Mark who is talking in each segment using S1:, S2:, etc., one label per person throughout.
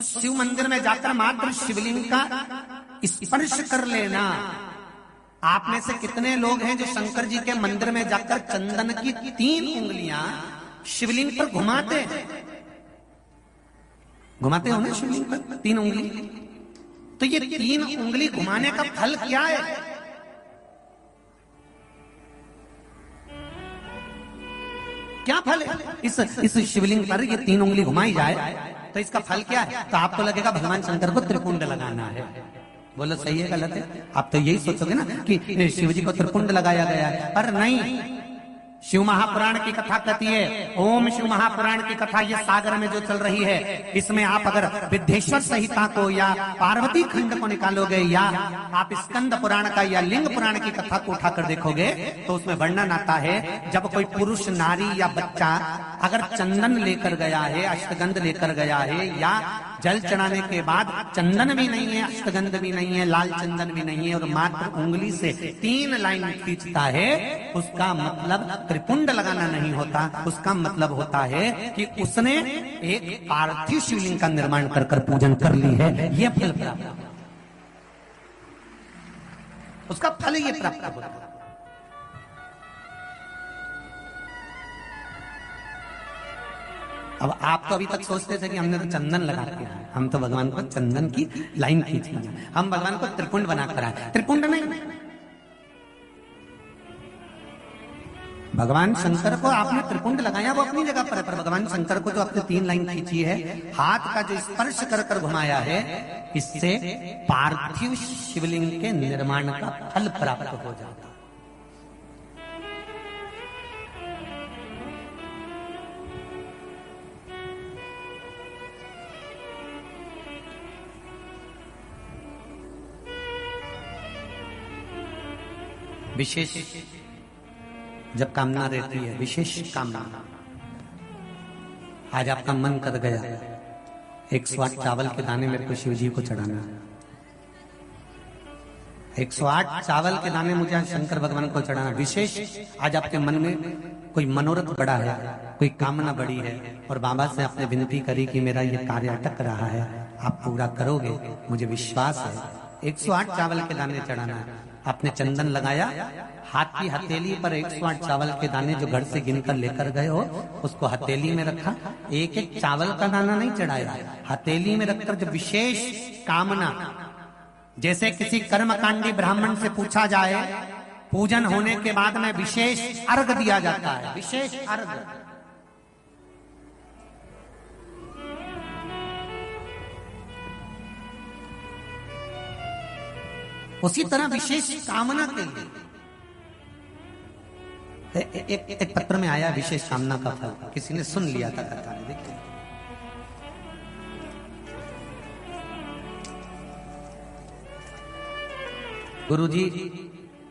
S1: शिव मंदिर में जाकर मात्र शिवलिंग का स्पर्श कर लेना। आप में से कितने लोग हैं जो शंकर जी के मंदिर में जाकर चंदन की 3 उंगलियां शिवलिंग पर घुमाते हैं? घुमाते हो ना शिवलिंग पर 3 उंगली? तो ये 3 उंगली घुमाने का फल क्या है? क्या फल है? इस शिवलिंग पर ये 3 उंगली घुमाई जाए तो इसका फल क्या है? तो आपको लगेगा भगवान शंकर को त्रिपुंड लगाना है। बोलो सही है गलत है? आप तो यही सोचोगे ना कि शिव जी को त्रिपुंड लगाया गया है, पर नहीं। शिव महापुराण की कथा कहती है, ओम शिव महापुराण की कथा ये सागर में जो चल रही है, इसमें आप अगर विद्येश्वर संहिता को या पार्वती खंड को निकालोगे या आप स्कंद पुराण का या लिंग पुराण की कथा को उठाकर देखोगे तो उसमें वर्णन आता है जब कोई पुरुष, नारी या बच्चा अगर चंदन लेकर गया है, अष्टगंध लेकर गया है या जल चढ़ाने के बाद चंदन भी नहीं है, अष्टगंध भी नहीं है, लाल चंदन भी नहीं है और मात्र उंगली से 3 लाइन खींचता है, उसका मतलब त्रिपुंड लगाना नहीं होता। उसका मतलब होता है कि उसने एक पार्थिव शिवलिंग का निर्माण कर पूजन कर ली है। यह फल प्राप्त, उसका फल ये प्राप्त होता है। अब आप तो अभी तक सोचते थे कि हमने तो चंदन लगा के आए, हम तो भगवान को चंदन की लाइन खींच ली, हम भगवान को त्रिपुंड बनाकर आए। त्रिपुंड नहीं, भगवान शंकर को आपने त्रिपुंड लगाया वो अपनी जगह पर भगवान शंकर को जो आपने 3 लाइन खींची है, हाथ का जो स्पर्श कर कर घुमाया है, इससे पार्थिव शिवलिंग के निर्माण का फल प्राप्त हो जाता है। विशेष जब कामना रहती है, विशेष कामना, आज आपका मन कर गया 108 चावल के दाने मेरे को शिव जी को चढ़ाना है, 108 चावल के दाने मुझे आज शंकर भगवान को चढ़ाना। विशेष आज आपके मन में कोई मनोरथ बड़ा है, कोई कामना बड़ी है और बाबा से आपने विनती करी कि मेरा ये कार्य अटक रहा है, आप पूरा करोगे, मुझे विश्वास है। 108 चावल के दाने चढ़ाना है। आपने चंदन लगाया, हाथ की हथेली पर 108 चावल के दाने जो घर से गिनकर लेकर गए हो उसको हथेली में रखा। एक एक चावल का दाना नहीं चढ़ाया, हथेली में रखकर जो विशेष कामना, जैसे किसी कर्मकांडी ब्राह्मण से पूछा जाए, पूजन होने के बाद में विशेष अर्घ दिया जाता है, विशेष अर्घ। उसी तरह विशेष कामना के लिए एक पत्र में आया विशेष कामना का फल, किसी ने सुन लिया था कथा ने। देखिए गुरुजी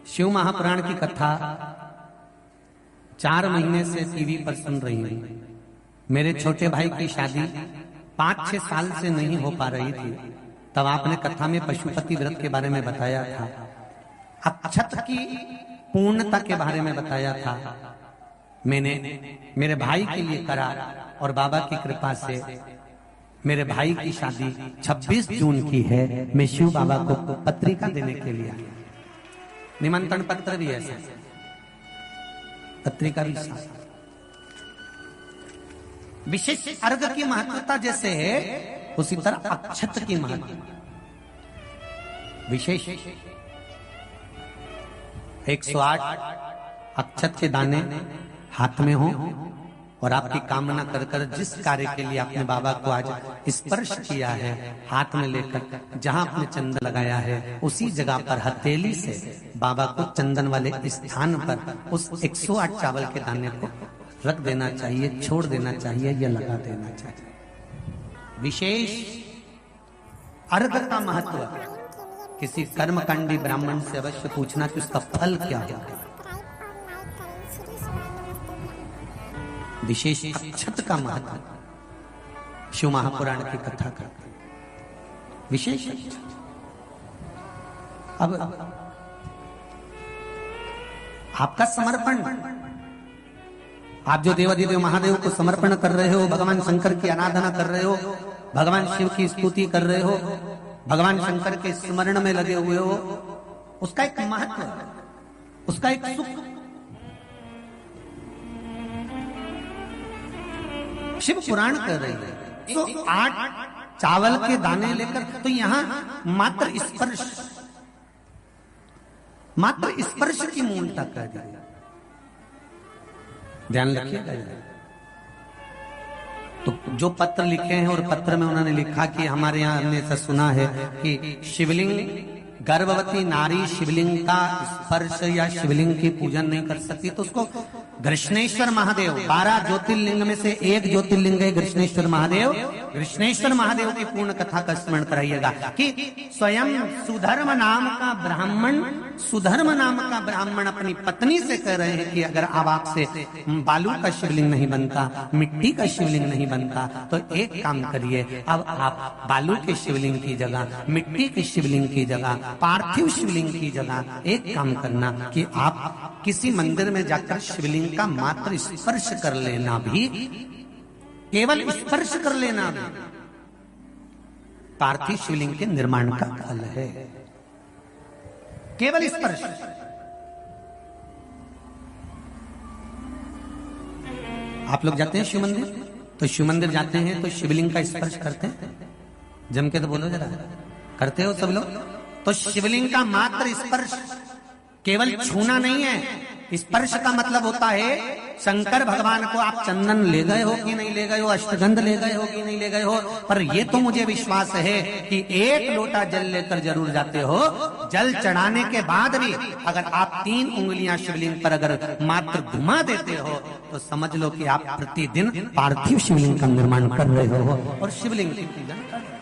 S1: शिव महापुराण की कथा 4 महीने से टीवी पर सुन रही हूं। मेरे छोटे भाई की शादी 5-6 साल से नहीं हो पा रही थी, तब आपने कथा में पशुपति व्रत के बारे में बताया था, अक्षत की पूर्णता के बारे में बताया था। मैंने मेरे भाई के लिए करा और बाबा की कृपा से मेरे भाई की शादी 26 जून की है। मैं शिव बाबा को पत्रिका देने के लिए आया, निमंत्रण पत्र भी ऐसा, पत्रिका भी साथ। विशेष अर्घ की महत्वता जैसे है उसी तरह अक्षत की महत्व विशेष। 108 अक्षत के दाने हाथ में हो और आपकी कामना कर कर जिस कार्य के लिए आपने बाबा को आज स्पर्श किया है, हाथ में लेकर जहां आपने चंदन लगाया है उसी जगह पर हथेली से बाबा को चंदन वाले स्थान पर उस 108 चावल के दाने को रख देना चाहिए, छोड़ देना चाहिए या लगा देना चाहिए। विशेष अर्घ का महत्व किसी कर्मकांडी ब्राह्मण से अवश्य पूछना कि उसका फल क्या है। विशेष अक्षत का महत्व, शिव महापुराण की कथा का विशेष। अब आपका समर्पण, आप जो देवाधिदेव महादेव को समर्पण कर रहे हो, भगवान शंकर की आराधना कर रहे हो, भगवान शिव की स्तुति कर रहे हो, भगवान शंकर के स्मरण में लगे हुए हो, उसका एक महत्व है, उसका एक सुख। शिव पुराण कर रही है तो 8 चावल के दाने लेकर, तो यहां मात्र स्पर्श की मूलता कर दी। ध्यान रखिएगा। तो जो पत्र लिखे हैं और पत्र में उन्होंने लिखा कि हमारे यहाँ हमने ऐसा सुना है कि शिवलिंग, गर्भवती नारी शिवलिंग का स्पर्श या शिवलिंग की पूजन नहीं कर सकती, तो उसको कृष्णेश्वर महादेव, 12 ज्योतिर्लिंग में से एक ज्योतिर्लिंग है कृष्णेश्वर महादेव। कृष्णेश्वर महादेव की पूर्ण कथा का स्मरण कराइएगा कि स्वयं सुधर्म नाम का ब्राह्मण अपनी पत्नी से कह रहे हैं कि अगर अब आपसे बालू का शिवलिंग नहीं बनता, मिट्टी का शिवलिंग नहीं बनता, तो एक काम करिए, अब आप बालू के शिवलिंग की जगह, मिट्टी के शिवलिंग की जगह, पार्थिव शिवलिंग की जगह एक काम करना कि आप किसी मंदिर में जाकर शिवलिंग का मात्र स्पर्श कर लेना, भी केवल स्पर्श कर लेना भी पार्थिव शिवलिंग के निर्माण का फल है। केवल स्पर्श। आप लोग जाते हैं शिव मंदिर, तो शिव मंदिर जाते हैं तो शिवलिंग का स्पर्श करते हैं, जम के तो बोलो जरा, करते हो सब लोग? तो शिवलिंग का मात्र स्पर्श, केवल छूना नहीं है। स्पर्श का मतलब होता है शंकर भगवान को आप चंदन ले गए हो कि नहीं ले गए हो, अष्टगंध ले गए हो कि नहीं ले गए हो, पर ये तो मुझे विश्वास है कि 1 लोटा जल लेकर जरूर जाते हो। जल चढ़ाने के बाद भी अगर आप 3 उंगलियां शिवलिंग पर अगर मात्र घुमा देते हो, तो समझ लो कि आप प्रतिदिन पार्थिव शिवलिंग का निर्माण कर रहे हो और शिवलिंग की पूजन कर रहे हो।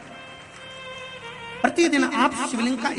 S1: प्रतिदिन आप शिवलिंग का